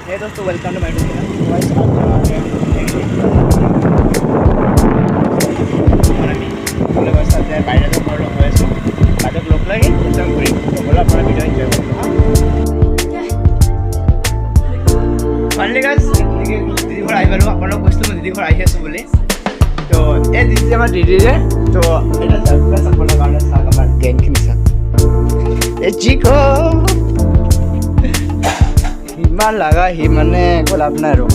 Hey दोस्तों, welcome to my YouTube channel. Guys आज जा रहे हैं और আমি বলে গাইস আজ বাইরে তো বড় হয়েছে বাজে লোক লাগে একদম ঘুরি তো বলা আপনারা ভিডিও এনজয় করুন। ফাইনালি গাইস দিদি ঘর আই গেল আপনারা কইছিল দিদি ঘর আই আছে বলে তো এই দিদি আমার দিদি রে তো এটা সারপ্রাইজ আপনারা গানে সাগ আমার গেম কিনি সাগ এ চিকো হিমান লাগা হি মানে গোলাপ না রো